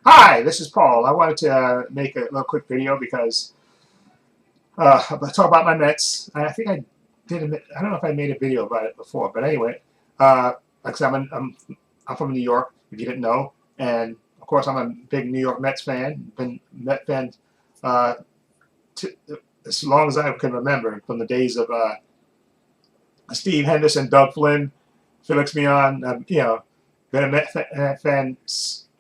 Hi, this is Paul. I wanted to make a little quick video because I'm going to talk about my Mets. I think I did. I don't know if I made a video about it before, but anyway, like I said, I'm from New York. If you didn't know, and of course, I'm a big New York Mets fan. Been Met fan uh, to, as long as I can remember, from the days of Steve Henderson, Doug Flynn, Felix Mion. Been a fan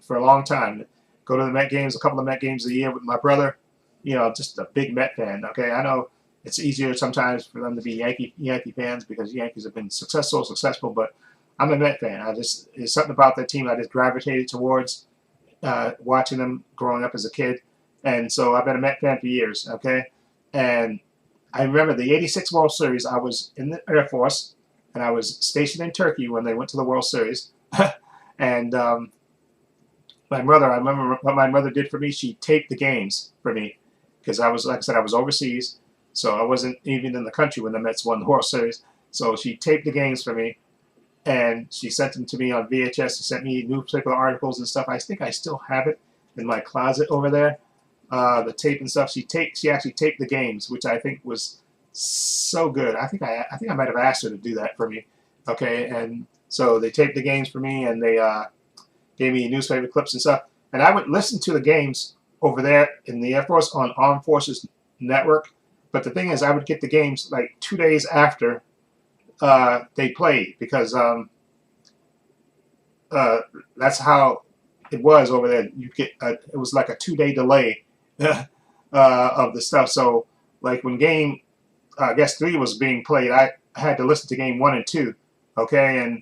for a long time. Go to the Met games, a couple of Met games a year with my brother. Just a big Met fan. Okay, I know it's easier sometimes for them to be Yankee fans because Yankees have been successful. But I'm a Met fan. There's something about that team I just gravitated towards watching them growing up as a kid, and so I've been a Met fan for years. Okay, and I remember the '86 World Series. I was in the Air Force, and I was stationed in Turkey when they went to the World Series. And my mother, I remember what my mother did for me. She taped the games for me because I was, like I said, I was overseas, so I wasn't even in the country when the Mets won the World Series. So she taped the games for me, and she sent them to me on VHS. She sent me newspaper articles and stuff. I think I still have it in my closet over there. The tape and stuff. She actually taped the games, which I think was so good. I think I might have asked her to do that for me. Okay, and so they taped the games for me, and they gave me newspaper clips and stuff. And I would listen to the games over there in the Air Force on Armed Forces Network. But the thing is, I would get the games like 2 days after they played because uh, that's how it was over there. It was like a 2 day delay of the stuff. So like when game I guess three was being played, I had to listen to game one and two, okay,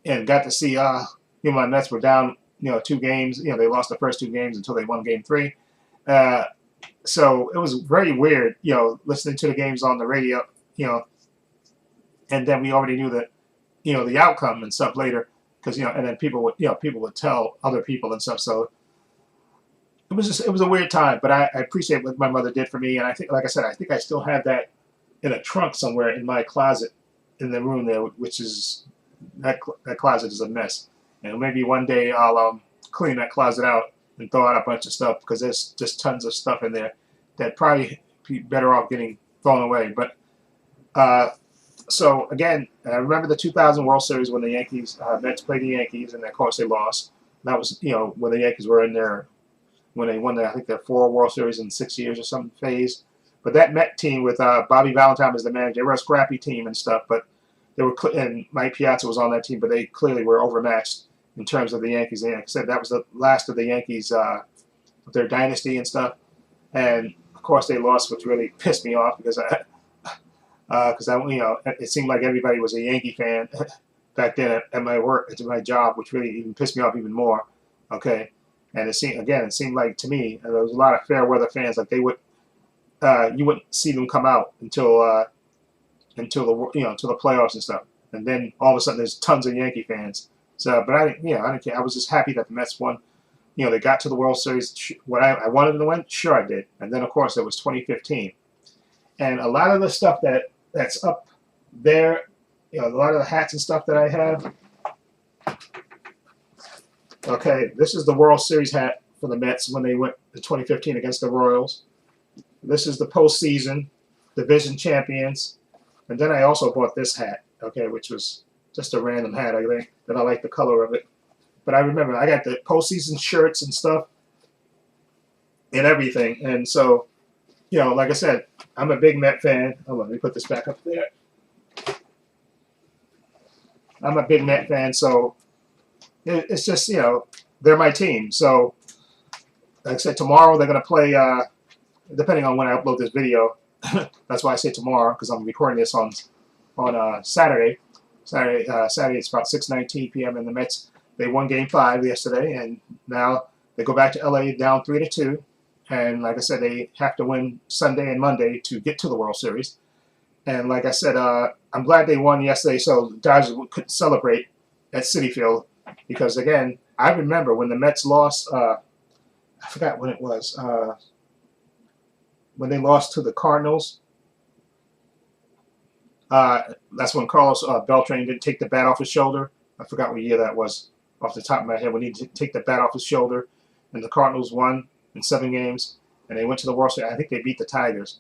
and got to see my Mets were down 2 games. They lost the first 2 games until they won game three. Uh, so it was very weird, listening to the games on the radio, you know, and then we already knew that the outcome and stuff later because and then people would tell other people and stuff. So it was a weird time, but I appreciate what my mother did for me, and I think, like I said, I think I still have that in a trunk somewhere in my closet in the room there, which is that closet is a mess, and maybe one day I'll clean that closet out and throw out a bunch of stuff because there's just tons of stuff in there that probably be better off getting thrown away. But uh, so again, I remember the 2000 World Series when the Yankees Mets played the Yankees, and of course they lost. That was when the Yankees were in their when they won I think their 4 World Series in 6 years or some phase. But that Met team with Bobby Valentine as the manager, they were a scrappy team and stuff. But they were, and Mike Piazza was on that team, but they clearly were overmatched in terms of the Yankees. And like I said, that was the last of the Yankees, their dynasty and stuff. And of course they lost, which really pissed me off because it seemed like everybody was a Yankee fan back then at my work, at my job, which really even pissed me off even more. Okay, and it seemed like to me there was a lot of fair weather fans. Like you wouldn't see them come out until the playoffs and stuff, and then all of a sudden there's tons of Yankee fans. So, but I didn't care. I was just happy that the Mets won. They got to the World Series. What I wanted them to win, sure I did. And then of course it was 2015, and a lot of the stuff that's up there, a lot of the hats and stuff that I have. Okay, this is the World Series hat for the Mets when they went to 2015 against the Royals. This is the postseason division champions. And then I also bought this hat, okay, which was just a random hat. I think that I like the color of it. But I remember I got the postseason shirts and stuff and everything. And so, like I said, I'm a big Met fan. Hold on, let me put this back up there. I'm a big Met fan, so it's just, they're my team. So, like I said, tomorrow they're going to play, depending on when I upload this video. That's why I say tomorrow, because I'm recording this on Saturday. Saturday it's about 6:19 p.m. and the Mets, they won Game 5 yesterday, and now they go back to LA down 3-2. And like I said, they have to win Sunday and Monday to get to the World Series. And like I said, I'm glad they won yesterday, so the Dodgers could celebrate at Citi Field. Because again, I remember when the Mets lost. I forgot when it was. When they lost to the Cardinals. That's when Carlos Beltran didn't take the bat off his shoulder. I forgot what year that was off the top of my head when he didn't take the bat off his shoulder. and the Cardinals won in 7 games, and they went to the World Series. I think they beat the Tigers,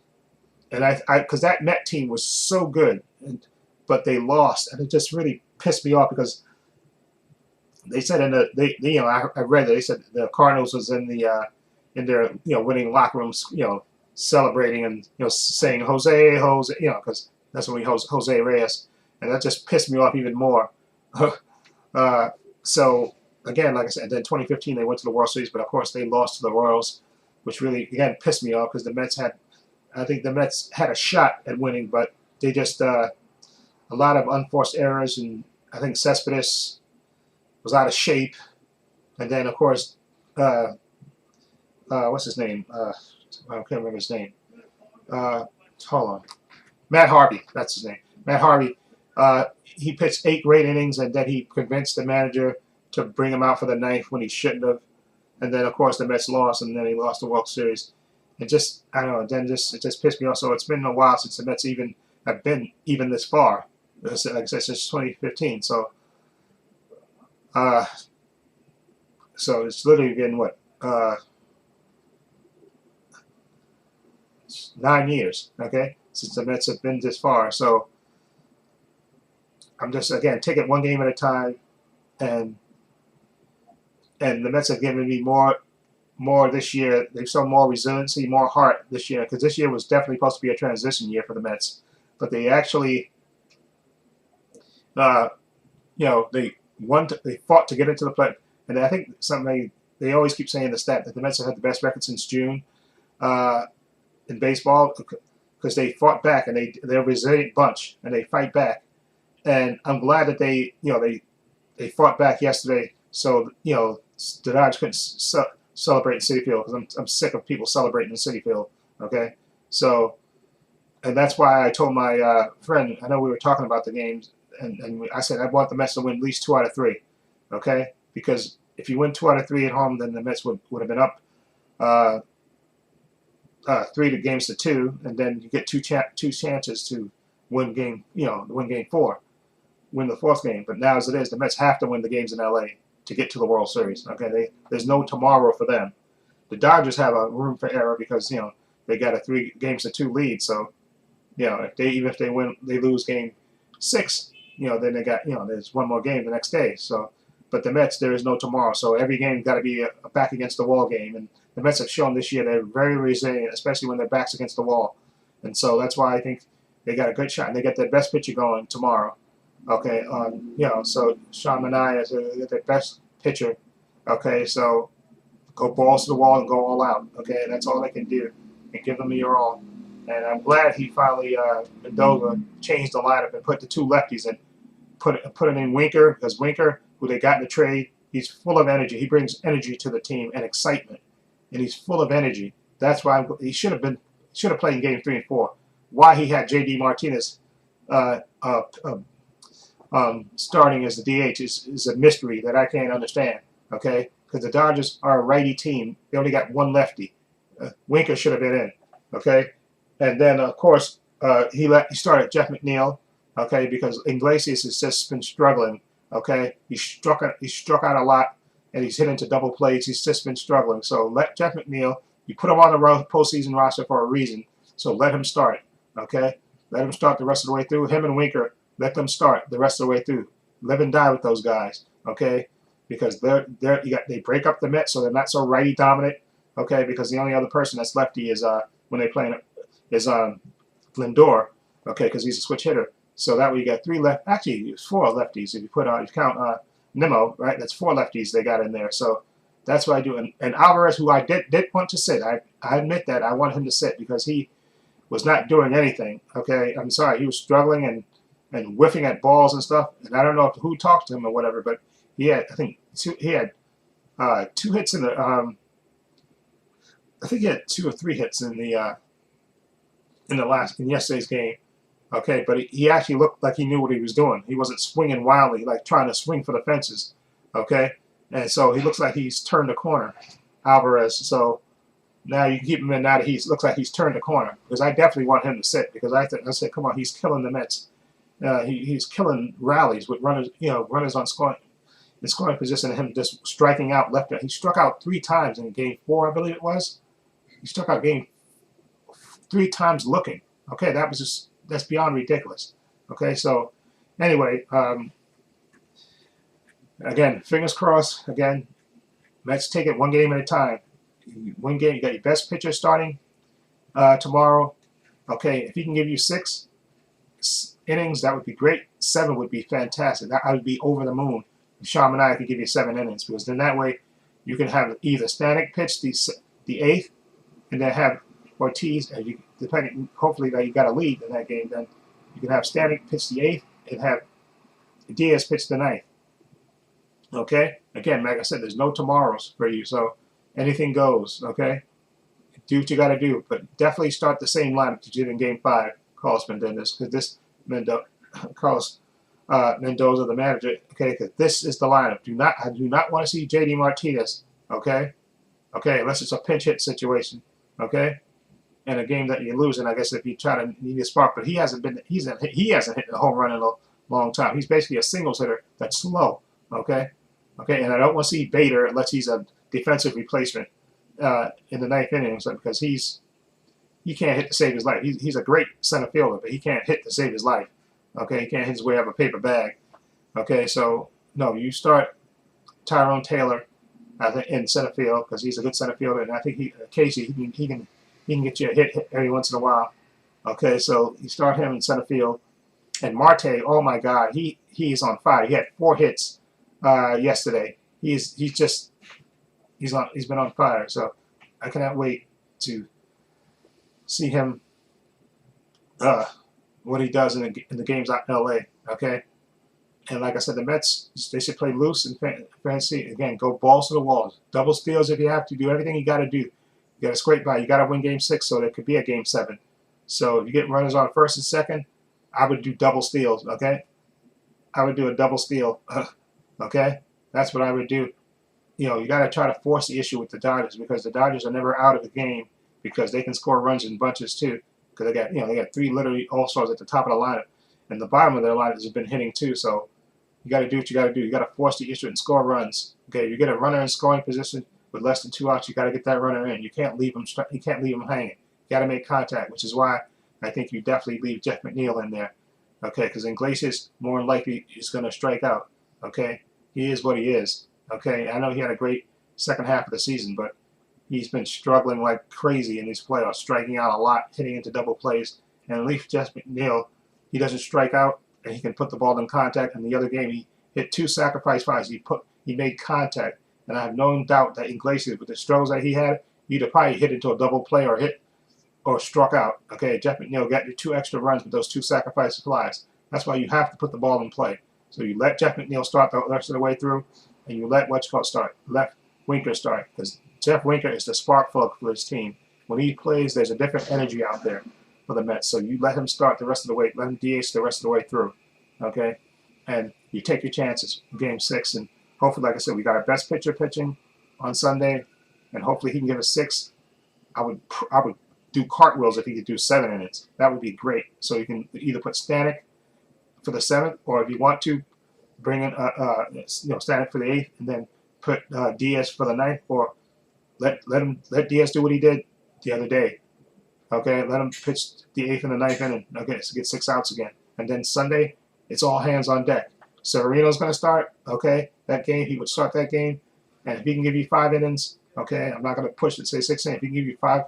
and because that Met team was so good, but they lost, and it just really pissed me off because they said I read that they said the Cardinals was in their winning locker rooms, celebrating and saying Jose, Jose, because that's when we Jose Reyes, and that just pissed me off even more. So again, like I said, then 2015 they went to the World Series, but of course they lost to the Royals, which really again pissed me off because I think the Mets had a shot at winning, but they just a lot of unforced errors, and I think Cespedes was out of shape, and then of course what's his name? I can't remember his name. Hold on. Matt Harvey, that's his name. Matt Harvey, he pitched 8 great innings, and then he convinced the manager to bring him out for the 9th when he shouldn't have. And then, of course, the Mets lost, and then he lost the World Series. It just, I don't know, then it just pissed me off. So it's been a while since the Mets have been this far. Like I said, since 2015. So it's literally been, what, 9 years, okay, since the Mets have been this far. So I'm just, again, taking one game at a time, and the Mets have given me more this year. They've shown more resiliency, more heart this year, because this year was definitely supposed to be a transition year for the Mets. But they actually, they fought to get into the play. And I think something they always keep saying the stat that the Mets have had the best record since June in baseball, because they fought back, and they're a resilient bunch, and they fight back. And I'm glad that they fought back yesterday, so the Dodgers couldn't celebrate in Citi Field, because I'm sick of people celebrating in Citi Field. Okay, so, and that's why I told my friend, I know we were talking about the games, and I said I want the Mets to win at least 2 out of 3. Okay, because if you win 2 out of 3 at home, then the Mets would have been up 3 games to 2, and then you get two chances to win game 4, win the 4th game. But now as it is, the Mets have to win the games in LA to get to the World Series. Okay, there's no tomorrow for them. The Dodgers have a room for error because they got a 3 games to 2 lead. So if they win, they lose game 6. Then they got there's one more game the next day. So, but the Mets, there is no tomorrow. So every game got to be a back against the wall game. And the Mets have shown this year they're very resilient, especially when their backs against the wall. And so that's why I think they got a good shot, and they get their best pitcher going tomorrow. Okay, so Sean Manaea is their best pitcher. Okay, so go balls to the wall and go all out. Okay, that's all they can do, and give them your all. And I'm glad he finally Mendoza changed the lineup and put the 2 lefties in, put it in Winker, because Winker, who they got in the trade, he's full of energy. He brings energy to the team and excitement, and he's full of energy. That's why he should have played in game 3 and 4. Why he had J.D. Martinez starting as the DH is a mystery that I can't understand. Okay, because the Dodgers are a righty team. They only got 1 lefty. Winker should have been in. Okay, and then of course he started Jeff McNeil. Okay, because Iglesias has just been struggling. Okay, he struck out a lot, and he's hit into double plays. He's just been struggling. So let Jeff McNeil. You put him on the postseason roster for a reason. So let him start. Okay, let him start the rest of the way through. Him and Winker. Let them start the rest of the way through. Live and die with those guys, okay? Because they break up the Mets, so they're not so righty dominant, okay? Because the only other person that's lefty is when they play is Lindor, okay? Because he's a switch hitter. So that way you got 3 left. Actually, it's 4 lefties if you count Nimmo, right? That's 4 lefties they got in there. So that's what I do. And Alvarez, who I did want to sit, I admit that I want him to sit because he was not doing anything, okay? I'm sorry, he was struggling and whiffing at balls and stuff. And I don't know who talked to him or whatever, but he had, I think, 2 hits in the, I think he had 2 or 3 hits in yesterday's game. Okay, but he actually looked like he knew what he was doing. He wasn't swinging wildly, like trying to swing for the fences. Okay, and so he looks like he's turned the corner, Alvarez. So now you can keep him in now that he looks like he's turned the corner, because I definitely want him to sit, because I said, come on, he's killing the Mets. He's killing rallies with runners, runners on scoring. in scoring position and him just striking out left. He struck out 3 times in game 4, I believe it was. He struck out game 3 times looking. Okay, that's beyond ridiculous. Okay, so anyway, again, fingers crossed. Again, let's take it one game at a time. One game, you got your best pitcher starting tomorrow. Okay, if he can give you 6 innings, that would be great. 7 would be fantastic. I would be over the moon if Sean and I could give you 7 innings, because then that way you can have either Stanek pitch the 8th, and then have Ortiz, depending, hopefully that you got a lead in that game, then you can have Stanek pitch the 8th and have Diaz pitch the 9th. Okay? Again, like I said, there's no tomorrows for you, so anything goes, okay? Do what you got to do, but definitely start the same lineup that you did in Game 5, Carlos Menendez, because this Carlos Mendoza, the manager, okay, because this is the lineup. I do not want to see JD Martinez, okay? Okay, unless it's a pinch hit situation, okay? In a game that you're losing, I guess if you try to need a spark, but he hasn't hit a home run in a long time. He's basically a singles hitter that's slow, okay? Okay, and I don't want to see Bader unless he's a defensive replacement in the 9th inning, because he can't hit to save his life. He's a great center fielder, but he can't hit to save his life. Okay, he can't hit his way out of a paper bag. Okay, so no, you start Tyrone Taylor, I think, in center field, because he's a good center fielder, and I think Casey he can get you a hit every once in a while. Okay, so you start him in center field, and Marte, oh my God, he is on fire. He had 4 hits yesterday. He's been on fire. So I cannot wait to see him what he does in the games out in LA. Okay, and like I said, the Mets, they should play loose and fancy. Again, go balls to the walls, double steals if you have to. Do everything you got to do. You got to scrape by. You got to win Game 6 so there could be a Game 7. So if you get runners on first and second, I would do double steals. Okay, I would do a double steal. Okay, that's what I would do. You know, you got to try to force the issue with the Dodgers, because the Dodgers are never out of the game, because they can score runs in bunches too. Because they got 3 literally all-stars at the top of the lineup, and the bottom of their lineup has been hitting too. So you got to do what you got to do. You got to force the issue and score runs. Okay, you get a runner in scoring position with less than 2 outs, you got to get that runner in. You can't leave him. You can't leave him hanging. You got to make contact, which is why I think you definitely leave Jeff McNeil in there. Okay, because Iglesias more than likely is going to strike out. Okay, he is what he is. Okay, I know he had a great second half of the season, but he's been struggling like crazy in these playoffs, striking out a lot, hitting into double plays. And at least Jeff McNeil, he doesn't strike out, and he can put the ball in contact. In the other game, he hit 2 sacrifice flies. He made contact, and I have no doubt that Iglesias, with the struggles that he had, he'd have probably hit into a double play or struck out. Okay, Jeff McNeil got you 2 extra runs with those 2 sacrifice flies. That's why you have to put the ball in play. So you let Jeff McNeil start the rest of the way through, and you let let Winker start, because Jeff Winker is the spark plug for his team. When he plays, there's a different energy out there for the Mets. So you let him start the rest of the way, let him DH the rest of the way through, okay? And you take your chances in Game 6, and hopefully, like I said, we got our best pitcher pitching on Sunday, and hopefully he can give us 6. I would do cartwheels if he could do 7 innings. That would be great. So you can either put Stanek for the 7th, or if you want to, bring in Stanek for the 8th, and then put Diaz for the 9th, or let Diaz do what he did the other day. Okay, let him pitch the 8th and the 9th inning. Okay, so get 6 outs again. And then Sunday, it's all hands on deck. Severino's going to start. Okay, that game, he would start that game. And if he can give you 5 innings, okay, I'm not going to push it, say 6 innings. If he can give you 5,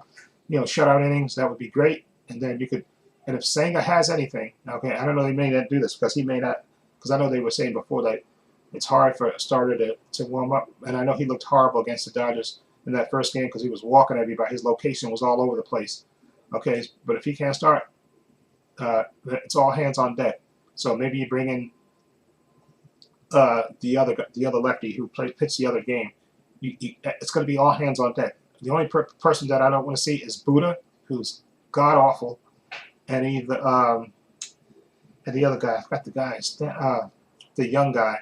shutout innings, that would be great. And then you could, and if Senga has anything, okay, I don't know, they may not do this, because he may not, because I know they were saying before that it's hard for a starter to warm up. And I know he looked horrible against the Dodgers in that first game, because he was walking everybody. His location was all over the place. Okay, but if he can't start, it's all hands on deck. So maybe you bring in the other lefty who pitched the other game. It's going to be all hands on deck. The only person that I don't want to see is Buddha, who's god awful, and the other guy. I forgot the guys. The young guy,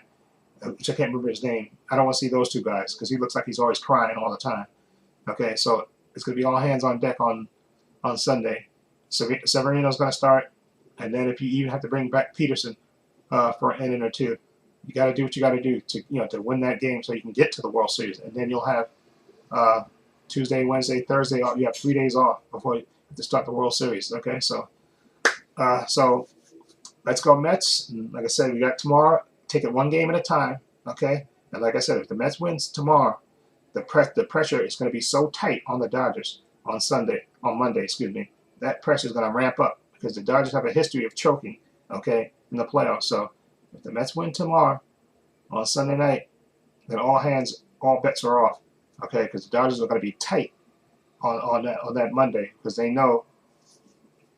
which I can't remember his name. I don't want to see those 2 guys, because he looks like he's always crying all the time. Okay, so it's going to be all hands on deck on Sunday. So Severino's going to start, and then if you even have to bring back Peterson for an inning or 2, You got to do what you got to do to win that game so you can get to the World Series, and then you'll have Tuesday, Wednesday, Thursday off. You have 3 days off before you have to start the World Series. Okay, so let's go Mets. And like I said, we got tomorrow. Take it one game at a time. Okay, and like I said, if the Mets wins tomorrow, the pressure is going to be so tight on the Dodgers on Monday, excuse me. That pressure is going to ramp up because the Dodgers have a history of choking. Okay, in the playoffs. So if the Mets win tomorrow on Sunday night, then all bets are off. Okay, because the Dodgers are going to be tight on that Monday because they know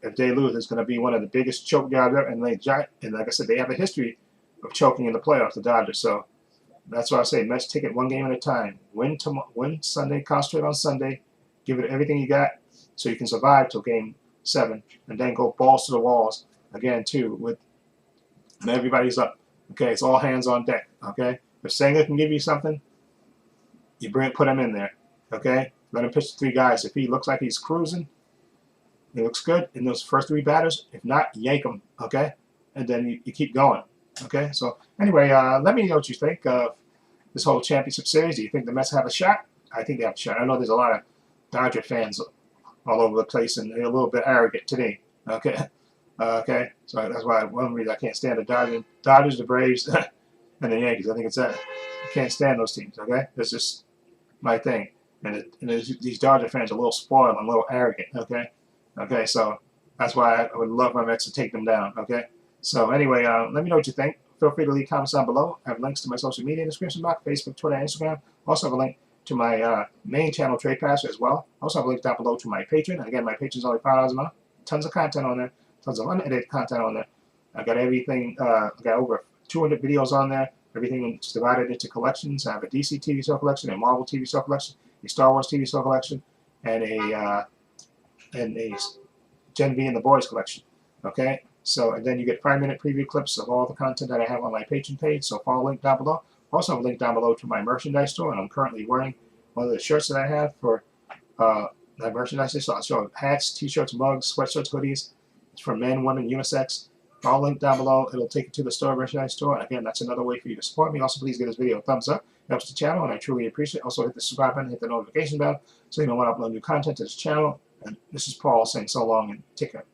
if they lose, it's going to be one of the biggest choke jobs ever. And like I said, they have a history of choking in the playoffs, the Dodgers. So that's why I say Mets take it one game at a time. Win Sunday, concentrate on Sunday, give it everything you got so you can survive till Game 7, and then go balls to the walls again too. And everybody's up. Okay, it's all hands on deck. Okay, if Sanger can give you something, you put him in there. Okay, let him pitch the 3 guys. If he looks like he's cruising, he looks good in those first 3 batters. If not, yank him. Okay, and then you keep going. Okay, so anyway, let me know what you think of this whole championship series. Do you think the Mets have a shot? I think they have a shot. I know there's a lot of Dodger fans all over the place, and they're a little bit arrogant today. Okay, okay, so that's why one reason I can't stand the Dodgers, the Braves, and the Yankees. I think it's that I can't stand those teams. Okay, it's just my thing. And these Dodger fans are a little spoiled and a little arrogant. Okay, okay, so that's why I would love my Mets to take them down. Okay. So anyway, let me know what you think. Feel free to leave comments down below. I have links to my social media in the description box, Facebook, Twitter, and Instagram. Also have a link to my main channel, Trepacer, as well. Also have a link down below to my Patreon. And again, my Patreon is only $5 a month. Tons of content on there. Tons of unedited content on there. I got everything. I got over 200 videos on there. Everything is divided into collections. I have a DC TV show collection, a Marvel TV show collection, a Star Wars TV show collection, and a Gen V and the Boys collection. Okay. So, and then you get 5-minute preview clips of all the content that I have on my Patreon page. So follow the link down below. Also, have a link down below to my merchandise store, and I'm currently wearing one of the shirts that I have for my merchandise store. I'll show hats, t-shirts, mugs, sweatshirts, hoodies. It's for men, women, unisex. All linked down below. It'll take you to the store, merchandise store. And again, that's another way for you to support me. Also, please give this video a thumbs up. It helps the channel, and I truly appreciate it. Also, hit the subscribe button, hit the notification bell, so you know when I upload new content to this channel. And this is Paul saying so long and take care.